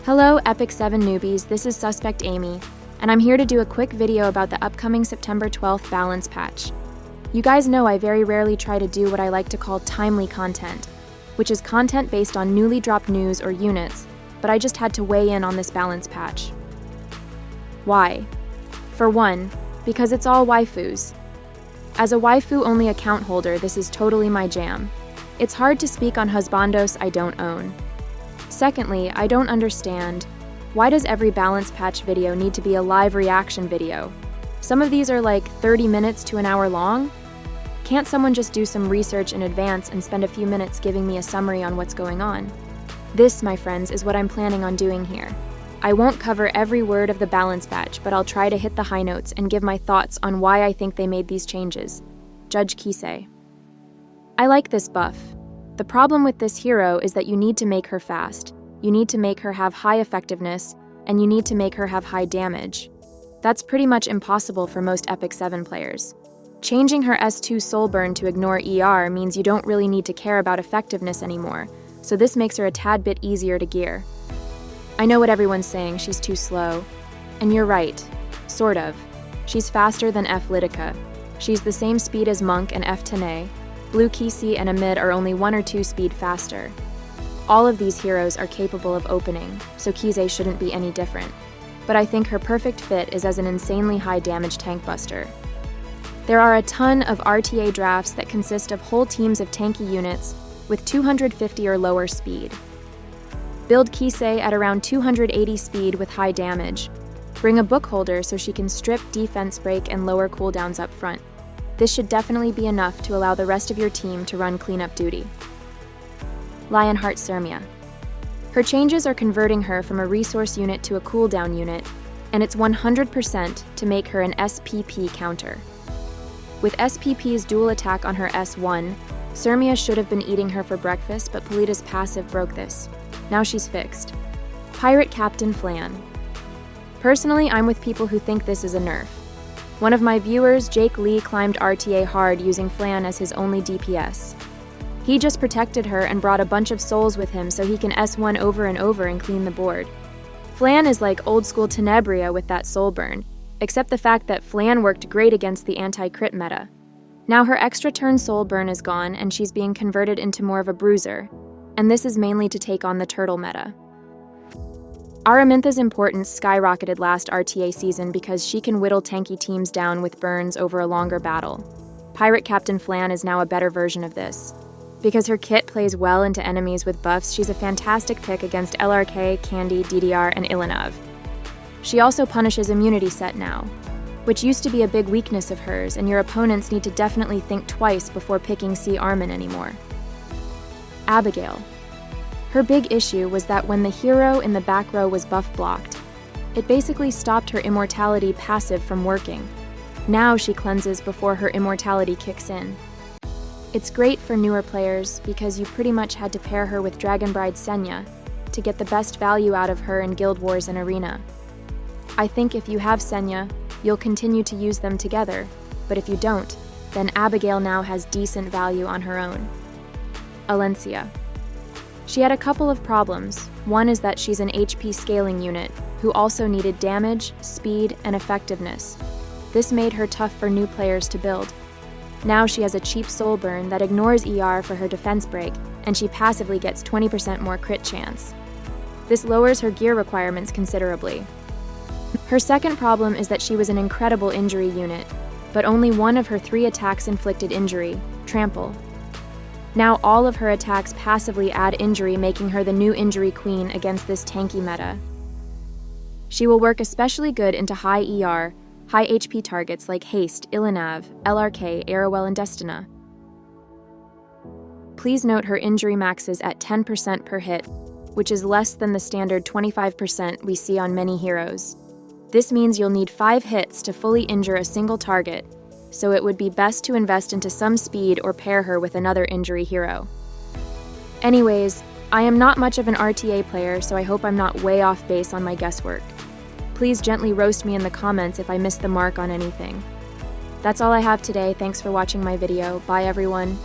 Hello, Epic 7 newbies, this is Suspect Amy, and I'm here to do a quick video about the upcoming September 12th balance patch. You guys know I very rarely try to do what I like to call timely content, which is content based on newly dropped news or units, but I just had to weigh in on this balance patch. Why? For one, because it's all waifus. As a waifu-only account holder, this is totally my jam. It's hard to speak on husbandos I don't own. Secondly, I don't understand, why does every balance patch video need to be a live reaction video? Some of these are like 30 minutes to an hour long? Can't someone just do some research in advance and spend a few minutes giving me a summary on what's going on? This, my friends, is what I'm planning on doing here. I won't cover every word of the balance patch, but I'll try to hit the high notes and give my thoughts on why I think they made these changes. Judge Kise. I like this buff. The problem with this hero is that you need to make her fast, you need to make her have high effectiveness, and you need to make her have high damage. That's pretty much impossible for most Epic 7 players. Changing her S2 soul burn to ignore ER means you don't really need to care about effectiveness anymore, so this makes her a tad bit easier to gear. I know what everyone's saying, she's too slow. And you're right, sort of. She's faster than F Litica. She's the same speed as Monk and F Tene. Blue Kise and Amid are only 1 or 2 speed faster. All of these heroes are capable of opening, so Kise shouldn't be any different. But I think her perfect fit is as an insanely high damage tank buster. There are a ton of RTA drafts that consist of whole teams of tanky units with 250 or lower speed. Build Kise at around 280 speed with high damage. Bring a book holder so she can strip defense break and lower cooldowns up front. This should definitely be enough to allow the rest of your team to run cleanup duty. Lionheart Cermia. Her changes are converting her from a resource unit to a cooldown unit, and it's 100% to make her an SPP counter. With SPP's dual attack on her S1, Cermia should have been eating her for breakfast, but Polita's passive broke this. Now she's fixed. Pirate Captain Flan. Personally, I'm with people who think this is a nerf. One of my viewers, Jake Lee, climbed RTA hard using Flan as his only DPS. He just protected her and brought a bunch of souls with him so he can S1 over and over and clean the board. Flan is like old school Tenebria with that soul burn, except the fact that Flan worked great against the anti-crit meta. Now her extra turn soul burn is gone and she's being converted into more of a bruiser, and this is mainly to take on the turtle meta. Araminta's importance skyrocketed last RTA season because she can whittle tanky teams down with burns over a longer battle. Pirate Captain Flan is now a better version of this. Because her kit plays well into enemies with buffs, she's a fantastic pick against LRK, Candy, DDR, and Ilanav. She also punishes immunity set now, which used to be a big weakness of hers, and your opponents need to definitely think twice before picking C. Armin anymore. Abigail. Her big issue was that when the hero in the back row was buff blocked, it basically stopped her immortality passive from working. Now she cleanses before her immortality kicks in. It's great for newer players because you pretty much had to pair her with Dragon Bride Senya to get the best value out of her in Guild Wars and Arena. I think if you have Senya, you'll continue to use them together, but if you don't, then Abigail now has decent value on her own. Alencia. She had a couple of problems. One is that she's an HP scaling unit, who also needed damage, speed, and effectiveness. This made her tough for new players to build. Now she has a cheap soul burn that ignores ER for her defense break, and she passively gets 20% more crit chance. This lowers her gear requirements considerably. Her second problem is that she was an incredible injury unit, but only one of her 3 attacks inflicted injury, Trample. Now all of her attacks passively add injury, making her the new injury queen against this tanky meta. She will work especially good into high ER, high HP targets like Haste, Ilanav, LRK, Arrowell, and Destina. Please note her injury maxes at 10% per hit, which is less than the standard 25% we see on many heroes. This means you'll need 5 hits to fully injure a single target, so it would be best to invest into some speed or pair her with another injury hero. Anyways, I am not much of an RTA player, so I hope I'm not way off base on my guesswork. Please gently roast me in the comments if I missed the mark on anything. That's all I have today. Thanks for watching my video. Bye everyone.